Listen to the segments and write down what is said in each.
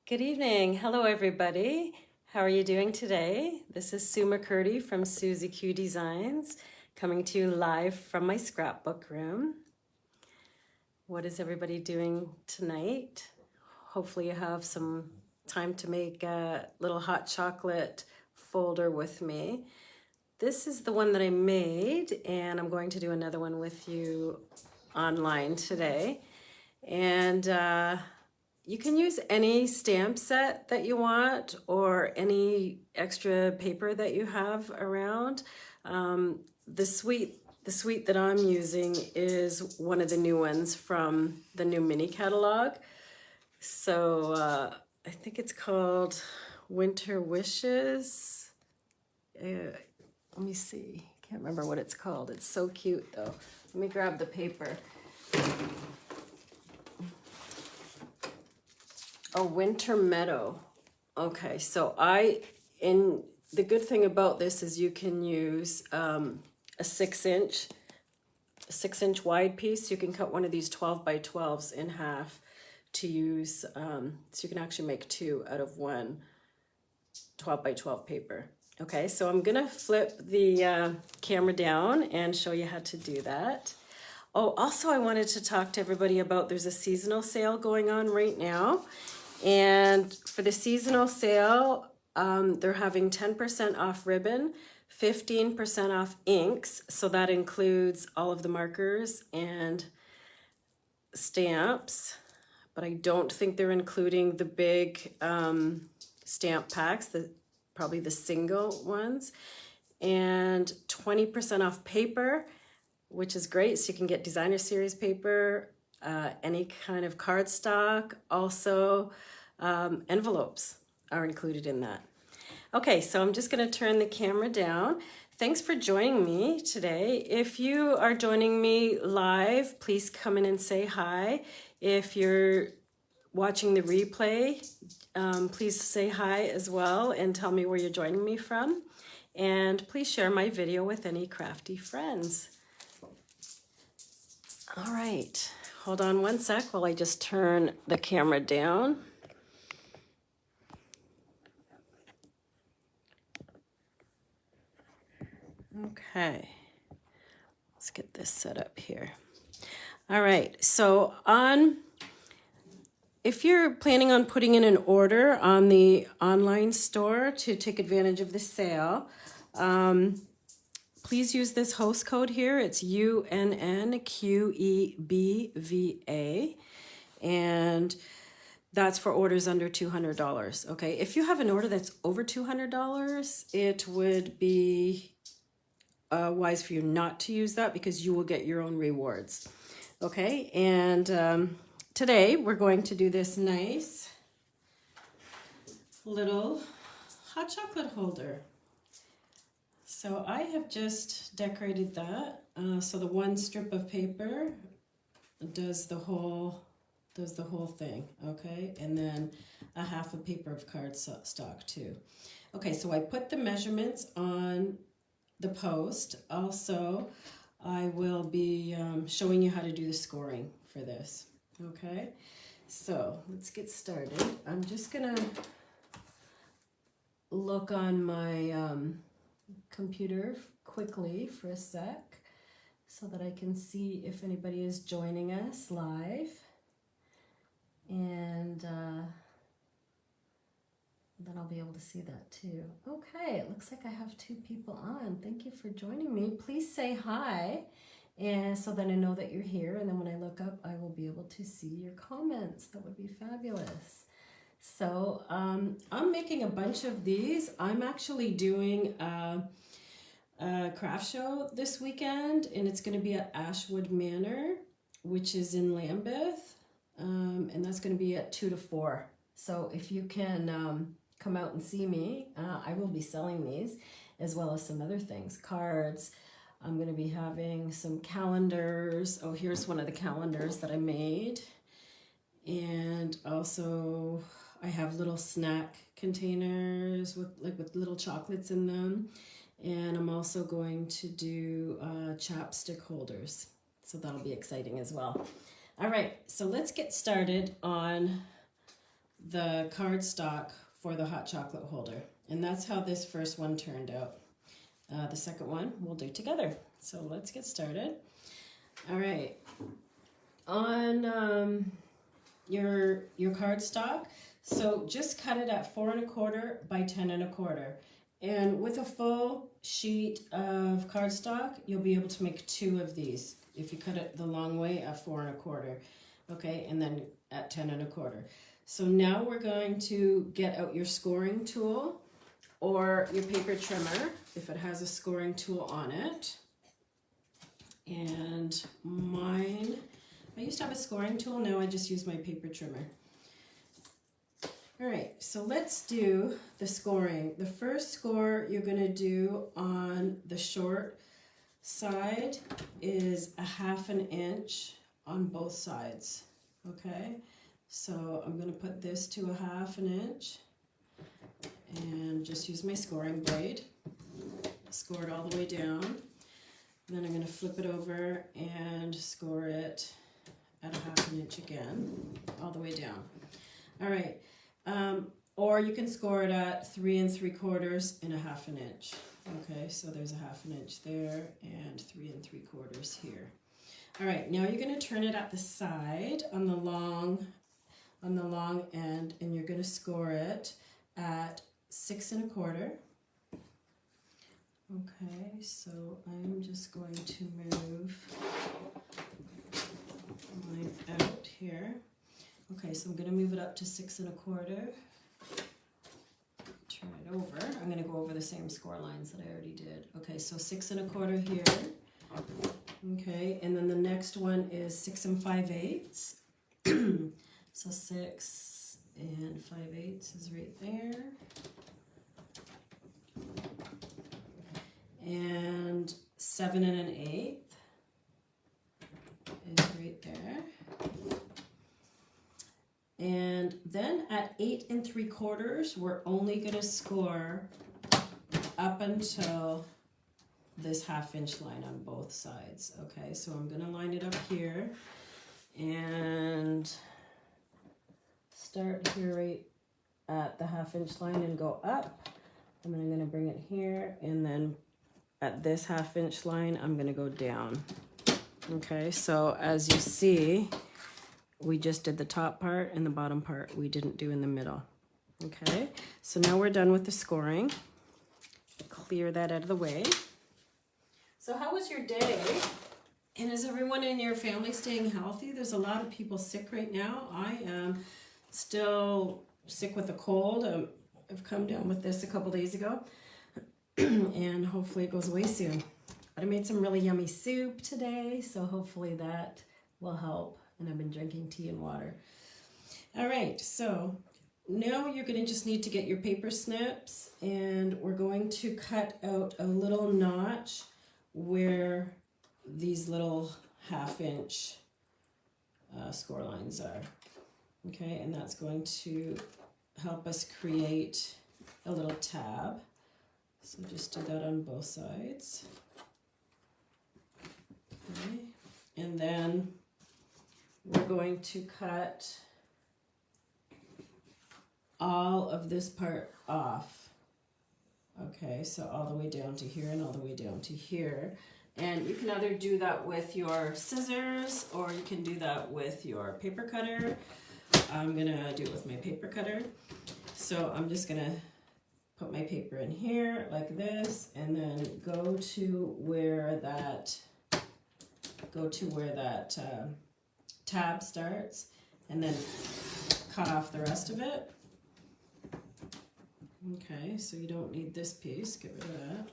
Good evening. Hello, everybody. How are you doing today? This is Sue McCurdy from Susie Q Designs, coming to you live from my scrapbook room. What is everybody doing tonight? Hopefully you have some time to make a little hot chocolate folder with me. This is the one that I made, and I'm going to do another one with you online today. And you can use any stamp set that you want or any extra paper that you have around. The suite that I'm using is one of the new ones from the new mini catalog. So I think it's called Winter Wishes. Let me see. Can't remember what it's called. It's so cute though. Let me grab the paper. Oh, Winter Meadow. Okay, so the good thing about this is you can use a 6-inch wide piece. You can cut one of these 12 by 12s in half to use, so you can actually make two out of one 12 by 12 paper. Okay, so I'm gonna flip the camera down and show you how to do that. Oh, also I wanted to talk to everybody about there's a seasonal sale going on right now. And for the seasonal sale, they're having 10% off ribbon, 15% off inks. So that includes all of the markers and stamps. But I don't think they're including the big stamp packs, probably the single ones. And 20% off paper, which is great. So you can get designer series paper, any kind of cardstock. Also, envelopes are included in that. Okay, so I'm just going to turn the camera down. Thanks for joining me today. If you are joining me live, please come in and say hi. If you're watching the replay, please say hi as well and tell me where you're joining me from. And please share my video with any crafty friends. All right, hold on one sec while I just turn the camera down. Okay, let's get this set up here. All right, so if you're planning on putting in an order on the online store to take advantage of the sale, please use this host code here. It's UNNQEBVA, and that's for orders under $200. Okay, if you have an order that's over $200, it would be wise for you not to use that because you will get your own rewards. Okay, and today we're going to do this nice little hot chocolate holder. So I have just decorated that. So the one strip of paper does the whole thing, okay? And then a half a paper of cardstock too. Okay, so I put the measurements on the post. Also, I will be showing you how to do the scoring for this, okay? So let's get started. I'm just gonna look on my computer quickly for a sec so that I can see if anybody is joining us live. And then I'll be able to see that too. Okay, it looks like I have 2 people on. Thank you for joining me. Please say hi, and so then I know that you're here, and then when I look up, I will be able to see your comments. That would be fabulous. So I'm making a bunch of these. I'm actually doing a craft show this weekend, and it's going to be at Ashwood Manor, which is in Lambeth, and that's going to be at 2 to 4. So if you can come out and see me, I will be selling these as well as some other things, cards. I'm going to be having some calendars. Oh, here's one of the calendars that I made. And also I have little snack containers with little chocolates in them. And I'm also going to do chapstick holders. So that'll be exciting as well. All right, so let's get started on the cardstock for the hot chocolate holder. And that's how this first one turned out. The second one we'll do together. So let's get started. All right. On your cardstock, so just cut it at 4 1/4 by 10 1/4. And with a full sheet of cardstock, you'll be able to make 2 of these if you cut it the long way at 4 1/4. Okay, and then at 10 1/4. So now we're going to get out your scoring tool or your paper trimmer if it has a scoring tool on it. And mine, I used to have a scoring tool, now I just use my paper trimmer. All right, so let's do the scoring. The first score you're gonna do on the short side is a 1/2 inch on both sides, okay? So I'm gonna put this to a 1/2 inch and just use my scoring blade, score it all the way down. And then I'm gonna flip it over and score it at a 1/2 inch again, all the way down. All right. Or you can score it at 3 3/4 and a 1/2 inch. Okay, so there's a 1/2 inch there and 3 3/4 here. All right, now you're going to turn it at the side on the long end, and you're going to score it at 6 1/4. Okay, so I'm just going to move mine out here. Okay, so I'm going to move it up to 6 1/4. Turn it over. I'm going to go over the same score lines that I already did. Okay, so 6 1/4 here. Okay, and then the next one is 6 5/8. So 6 5/8 is right there. And 7 1/8 is right there. And then at 8 3/4, we're only going to score up until this 1/2 inch line on both sides. Okay, so I'm going to line it up here and start here right at the 1/2 inch line and go up. And then I'm going to bring it here, and then at this 1/2 inch line, I'm going to go down. Okay, so as you see, we just did the top part and the bottom part we didn't do in the middle. Okay, so now we're done with the scoring. Clear that out of the way. So how was your day? And is everyone in your family staying healthy? There's a lot of people sick right now. I am still sick with a cold. I've come down with this a couple days ago. And hopefully it goes away soon. But I made some really yummy soup today, so hopefully that will help. And I've been drinking tea and water. All right, so now you're going to just need to get your paper snips, and we're going to cut out a little notch where these little 1/2 inch score lines are. Okay, and that's going to help us create a little tab. So just do that on both sides. Okay, and then we're going to cut all of this part off. Okay, so all the way down to here and all the way down to here. And you can either do that with your scissors or you can do that with your paper cutter. I'm gonna do it with my paper cutter. So I'm just gonna put my paper in here like this, and then go to where that tab starts, and then cut off the rest of it. Okay, so you don't need this piece, get rid of that.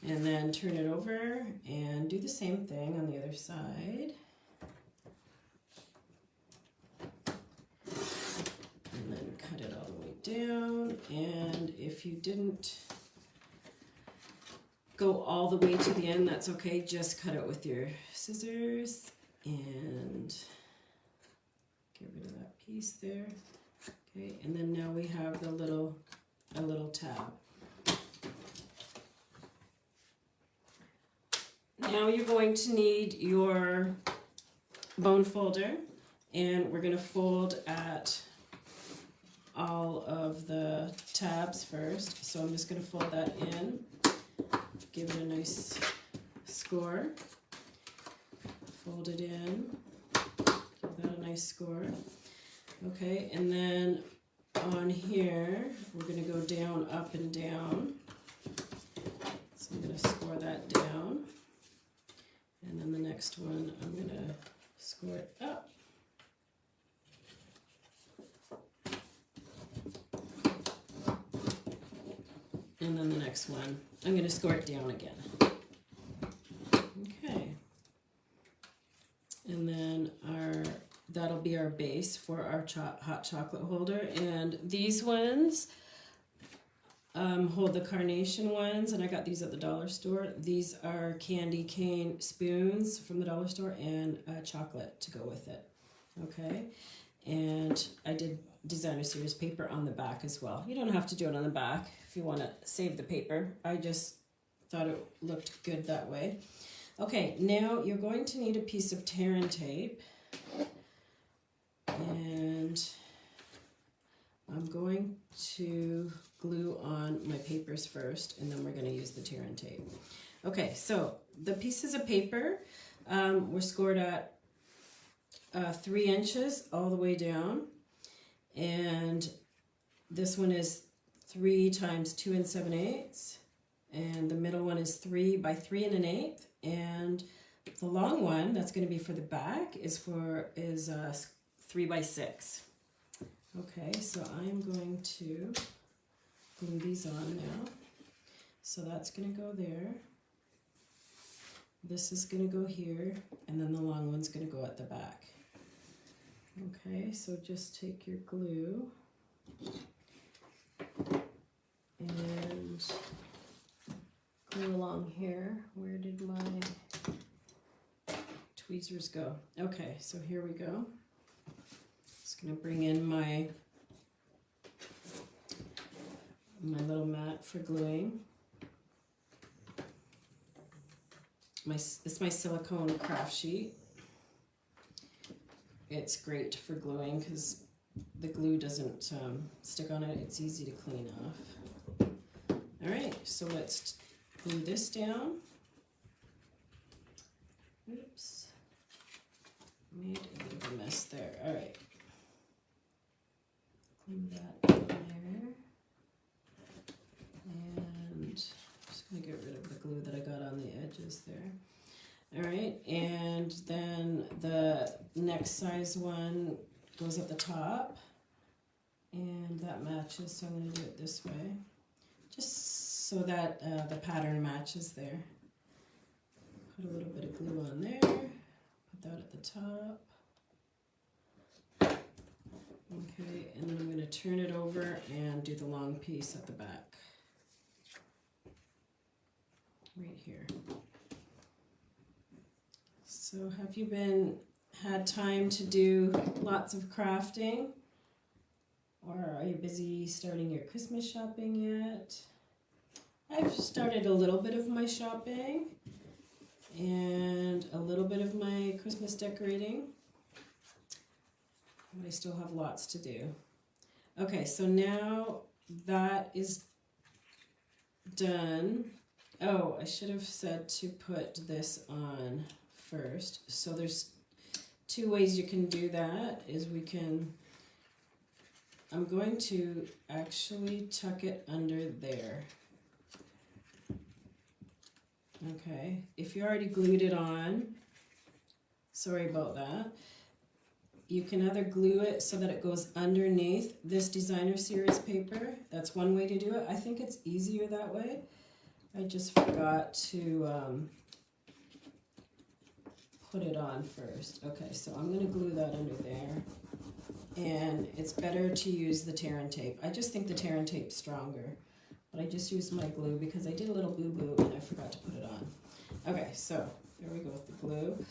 And then turn it over and do the same thing on the other side. And then cut it all the way down. And if you didn't go all the way to the end, that's okay. Just cut it with your scissors and get rid of that piece there. Okay, and then now we have a little tab. Now you're going to need your bone folder, and we're going to fold at all of the tabs first. So I'm just going to fold that in, give it a nice score, fold it in, give that a nice score. Okay, and then on here, we're going to go down, up, and down. So I'm going to score that down. And then the next one, I'm going to score it up. And then the next one, I'm going to score it down again. Okay. And then that'll be our base for our hot chocolate holder. And these ones hold the carnation ones, and I got these at the dollar store. These are candy cane spoons from the dollar store and chocolate to go with it. Okay. And I did designer series paper on the back as well. You don't have to do it on the back if you want to save the paper. I just thought it looked good that way. Okay, now you're going to need a piece of tear and tape. And I'm going to glue on my papers first, and then we're going to use the tear and tape. Okay, so the pieces of paper were scored at 3 inches all the way down, and this one is 3 times 2 7/8, and the middle one is 3 by 3 1/8, and the long one that's going to be for the back is 3 by 6. Okay, so I'm going to glue these on now. So that's going to go there. This is going to go here, and then the long one's going to go at the back. Okay, so just take your glue and glue along here. Where did my tweezers go? Okay, so here we go. Just going to bring in my little mat for gluing. It's my silicone craft sheet. It's great for gluing because the glue doesn't stick on it. It's easy to clean off. All right, so let's glue this down. Oops, made a bit of a mess there. All right, glue that down there. And just gonna get rid of the glue that I got on the edges there. All right, and then the next size one goes at the top, and that matches, so I'm going to do it this way, just so that the pattern matches there. Put a little bit of glue on there, put that at the top. Okay, and then I'm going to turn it over and do the long piece at the back, right here. So have you had time to do lots of crafting? Or are you busy starting your Christmas shopping yet? I've started a little bit of my shopping and a little bit of my Christmas decorating. But I still have lots to do. Okay, so now that is done. Oh, I should have said to put this on first. So there's 2 ways you can do that. I'm going to actually tuck it under there. Okay, if you already glued it on, sorry about that. You can either glue it so that it goes underneath this designer series paper. That's one way to do it. I think it's easier that way. I just forgot to put it on first. Okay, so I'm going to glue that under there. And it's better to use the tear and tape. I just think the tear and tape's stronger. But I just used my glue because I did a little boo-boo and I forgot to put it on. Okay, so there we go with the glue.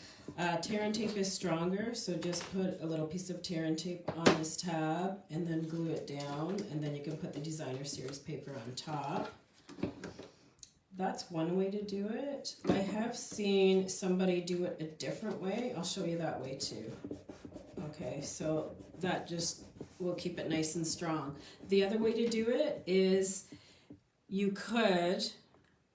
Tear and tape is stronger, so just put a little piece of tear and tape on this tab and then glue it down, and then you can put the designer series paper on top. That's one way to do it. I have seen somebody do it a different way. I'll show you that way too. Okay, so that just will keep it nice and strong. The other way to do it is you could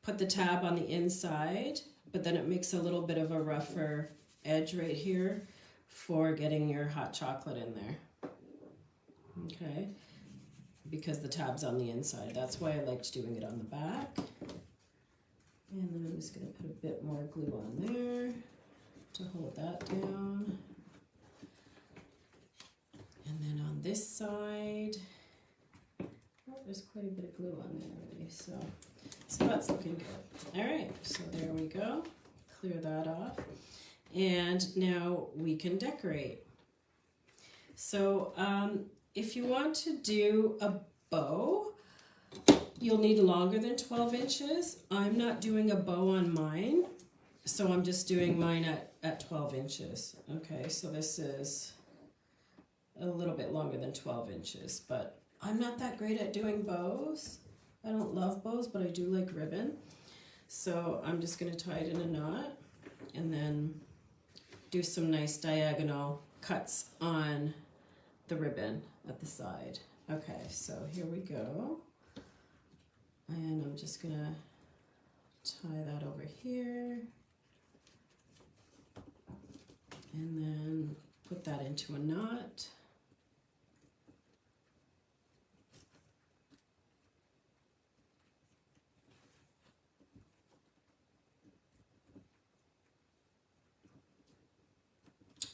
put the tab on the inside, but then it makes a little bit of a rougher edge right here for getting your hot chocolate in there. Okay, because the tab's on the inside. That's why I liked doing it on the back. And then I'm just going to put a bit more glue on there to hold that down. And then on this side, oh, there's quite a bit of glue on there already, so that's looking good. All right, so there we go. Clear that off. And now we can decorate. So if you want to do a bow, you'll need longer than 12 inches. I'm not doing a bow on mine, so I'm just doing mine at 12 inches. Okay, so this is a little bit longer than 12 inches, but I'm not that great at doing bows. I don't love bows, but I do like ribbon. So I'm just gonna tie it in a knot and then do some nice diagonal cuts on the ribbon at the side. Okay, so here we go. And I'm just gonna tie that over here and then put that into a knot.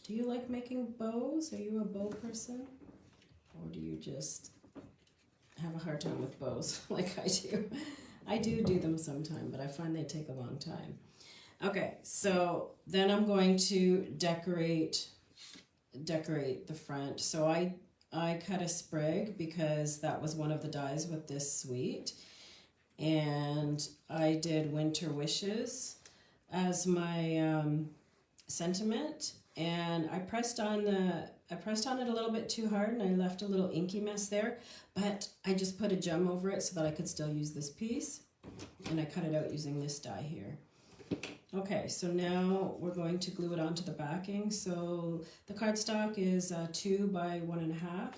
Do you like making bows? Are you a bow person? Or do you just have a hard time with bows like I do? I do them sometime, but I find they take a long time. Okay, so then I'm going to decorate the front. So I cut a sprig because that was one of the dies with this suite. And I did Winter Wishes as my sentiment. And I pressed on it a little bit too hard and I left a little inky mess there, but I just put a gem over it so that I could still use this piece, and I cut it out using this die here. Okay, so now we're going to glue it onto the backing. So the cardstock is 2 by 1.5,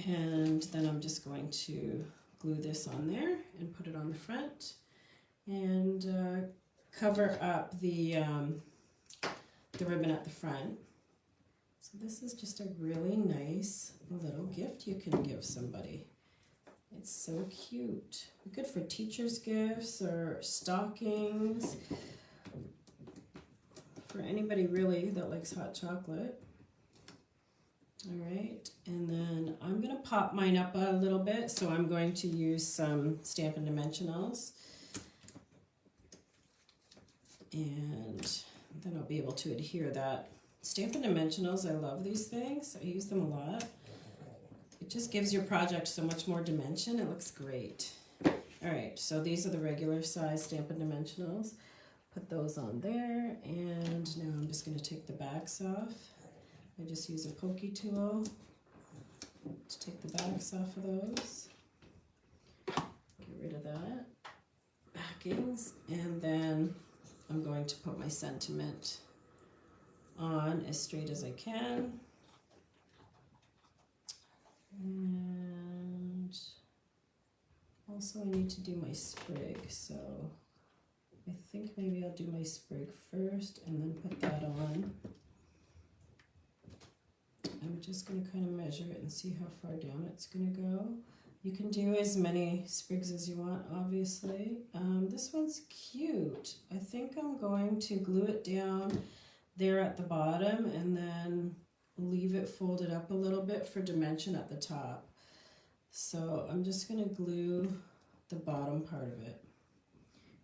and then I'm just going to glue this on there and put it on the front and cover up the ribbon at the front. So this is just a really nice little gift you can give somebody. It's so cute. Good for teachers' gifts or stockings. For anybody really that likes hot chocolate. All right, and then I'm gonna pop mine up a little bit, so I'm going to use some Stampin' Dimensionals. And then I'll be able to adhere that. Stampin' Dimensionals, I love these things. I use them a lot. It just gives your project so much more dimension. It looks great. All right, so these are the regular size Stampin' Dimensionals. Put those on there, and now I'm just gonna take the backs off. I just use a pokey tool to take the backs off of those. Get rid of that. Backings, and then I'm going to put my sentiment on as straight as I can. And also I need to do my sprig, so I think maybe I'll do my sprig first and then put that on. I'm just going to kind of measure it and see how far down it's going to go. You can do as many sprigs as you want, obviously. This one's cute. I think I'm going to glue it down there at the bottom and then leave it folded up a little bit for dimension at the top. So I'm just going to glue the bottom part of it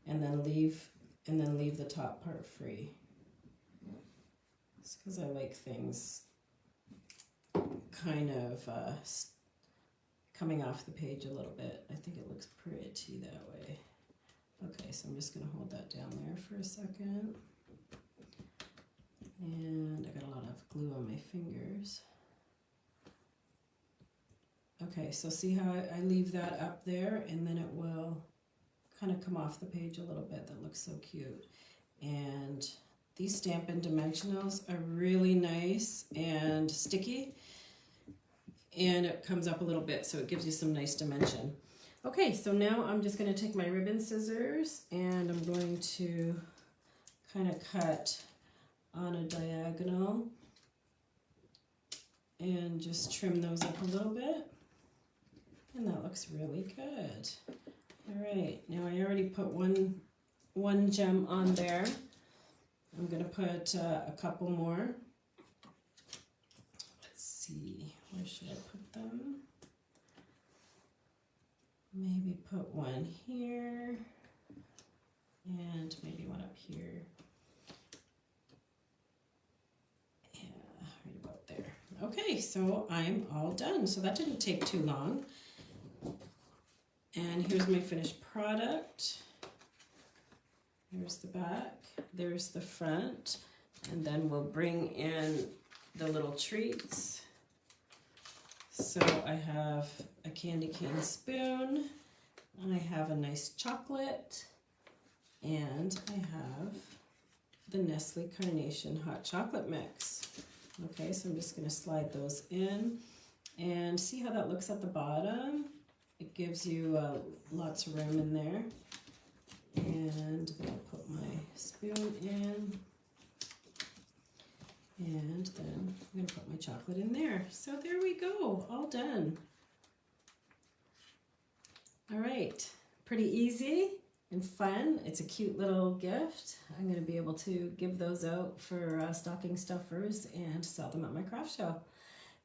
and then leave the top part free. It's because I like things kind of coming off the page a little bit. I think it looks pretty that way. Okay, so I'm just going to hold that down there for a second. And I got a lot of glue on my fingers. Okay, so see how I leave that up there and then it will kind of come off the page a little bit. That looks so cute. And These Stampin' Dimensionals are really nice and sticky, and it comes up a little bit, so it gives you some nice dimension. Okay, so now I'm just going to take my ribbon scissors and I'm going to kind of cut on a diagonal and just trim those up a little bit. And that looks really good. All right, now I already put one gem on there. I'm going to put a couple more. Let's see, where should I put them? Maybe put one here and maybe one up here. Yeah, right about there. Okay, so I'm all done. So that didn't take too long. And here's my finished product. There's the back, there's the front, and then we'll bring in the little treats. So I have a candy cane spoon, I have a nice chocolate, and I have the Nestle Carnation hot chocolate mix. Okay, so I'm just going to slide those in and see how that looks at the bottom. It gives you lots of room in there. And I'm going to put my spoon in. And then I'm going to put my chocolate in there. So there we go, all done. All right, pretty easy and fun. It's a cute little gift. I'm going to be able to give those out for stocking stuffers and sell them at my craft show.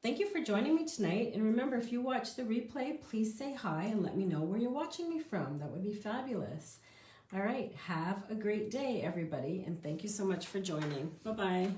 Thank you for joining me tonight. And remember, if you watch the replay, please say hi and let me know where you're watching me from. That would be fabulous. All right, have a great day, everybody. And thank you so much for joining. Bye-bye.